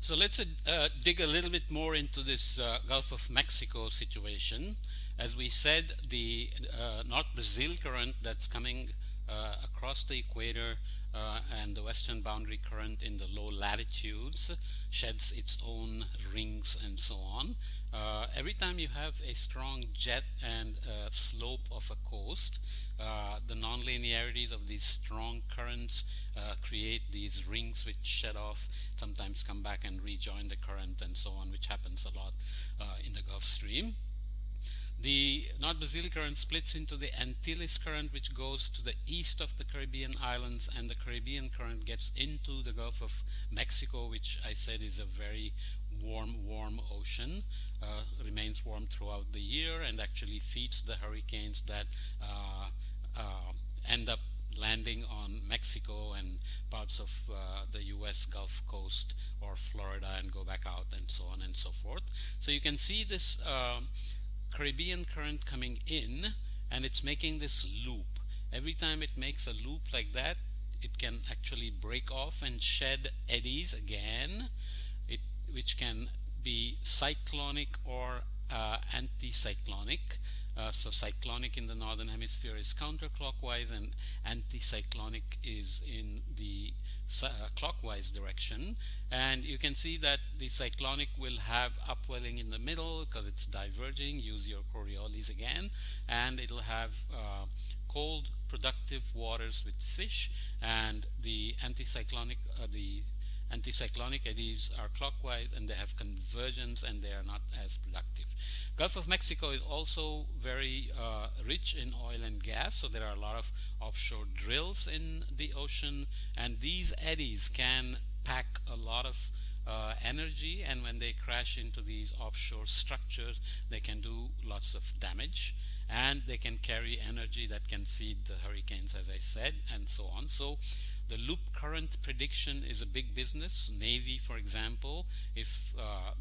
So let's dig a little bit more into this Gulf of Mexico situation. As we said, the North Brazil current that's coming across the equator and the western boundary current in the low latitudes sheds its own rings and so on. Every time you have a strong jet and slope of a coast, the nonlinearities of these strong currents create these rings which shed off, sometimes come back and rejoin the current and so on, which happens a lot in the Gulf Stream. The North Brazil current splits into the Antilles current, which goes to the east of the Caribbean islands, and the Caribbean current gets into the Gulf of Mexico, which I said is a very warm ocean, remains warm throughout the year, and actually feeds the hurricanes that end up landing on Mexico and parts of the US Gulf Coast or Florida and go back out and so on and so forth. So you can see this Caribbean current coming in, and it's making this loop. Every time it makes a loop like that, it can actually break off and shed eddies again, which can be cyclonic or anticyclonic. So cyclonic in the northern hemisphere is counterclockwise, and anticyclonic is in the clockwise direction. And you can see that the cyclonic will have upwelling in the middle because it's diverging. Use your Coriolis again, and it'll have cold productive waters with fish, and the anticyclonic eddies are clockwise, and they have convergence, and they are not as productive. Gulf of Mexico is also very rich in oil and gas, so there are a lot of offshore drills in the ocean, and these eddies can pack a lot of energy, and when they crash into these offshore structures, they can do lots of damage, and they can carry energy that can feed the hurricanes, as I said, and so on. So the loop current prediction is a big business. Navy, for example, if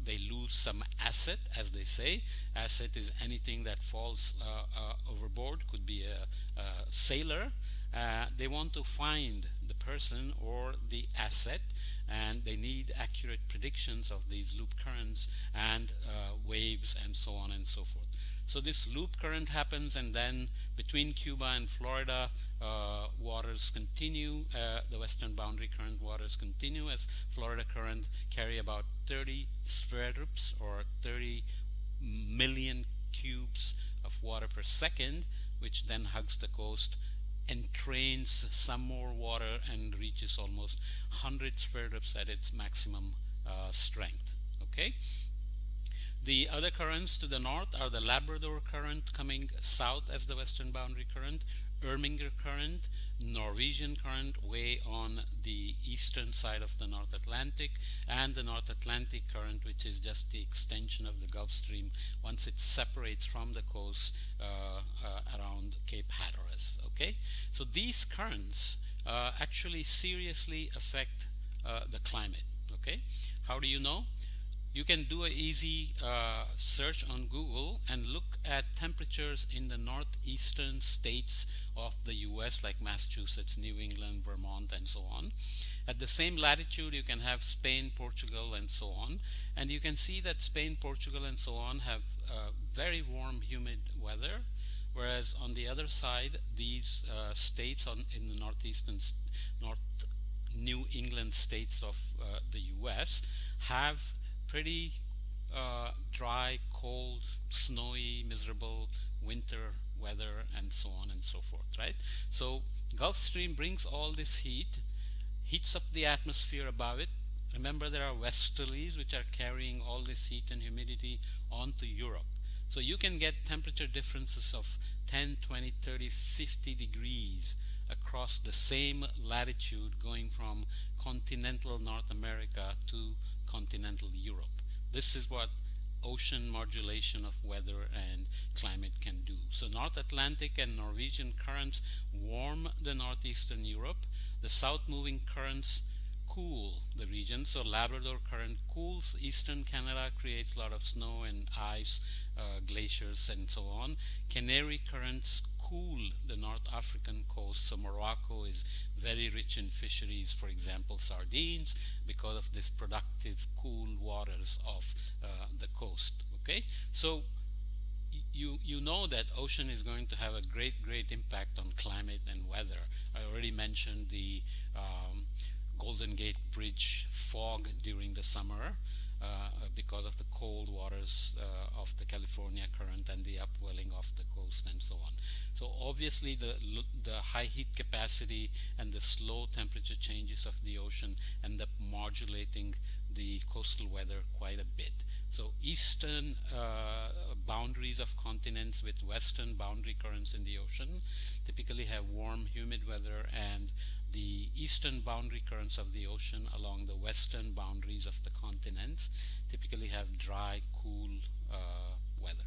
they lose some asset, as they say, asset is anything that falls overboard, could be a sailor. They want to find the person or the asset, and they need accurate predictions of these loop currents and waves and so on and so forth. So this loop current happens, and then between Cuba and Florida, waters continue. The western boundary current waters continue as Florida current carry about 30 spherups, or 30 million cubes of water per second, which then hugs the coast, entrains some more water, and reaches almost 100 spherups at its maximum strength. Okay. The other currents to the north are the Labrador current coming south as the western boundary current, Erminger current, Norwegian current way on the eastern side of the North Atlantic, and the North Atlantic current, which is just the extension of the Gulf Stream once it separates from the coast around Cape Hatteras. Okay, so these currents actually seriously affect the climate. Okay, how do you know? You can do an easy search on Google and look at temperatures in the northeastern states of the US, like Massachusetts, New England, Vermont, and so on. At the same latitude, you can have Spain, Portugal, and so on. And you can see that Spain, Portugal, and so on have very warm, humid weather, whereas on the other side, these states in the North New England states of the US have pretty dry, cold, snowy, miserable winter weather, and so on and so forth, right? So Gulf Stream brings all this heat, heats up the atmosphere above it. Remember, there are westerlies which are carrying all this heat and humidity onto Europe. So you can get temperature differences of 10, 20, 30, 50 degrees across the same latitude, going from continental North America to continental Europe. This is what ocean modulation of weather and climate can do. So North Atlantic and Norwegian currents warm the northeastern Europe. The south moving currents cool the region. So Labrador Current cools eastern Canada, creates a lot of snow and ice, glaciers and so on. Canary Currents cool the North African coast. So Morocco is very rich in fisheries, for example sardines, because of this productive cool waters of the coast. Okay, so you know that ocean is going to have a great impact on climate and weather. I already mentioned the Golden Gate Bridge fog during the summer, because of the cold waters of the California current and the upwelling of the coast and so on. So obviously the high heat capacity and the slow temperature changes of the ocean end up modulating the coastal weather quite a bit. So eastern boundaries of continents with western boundary currents in the ocean typically have warm, humid weather, and the eastern boundary currents of the ocean along the western boundaries of the continents typically have dry, cool weather.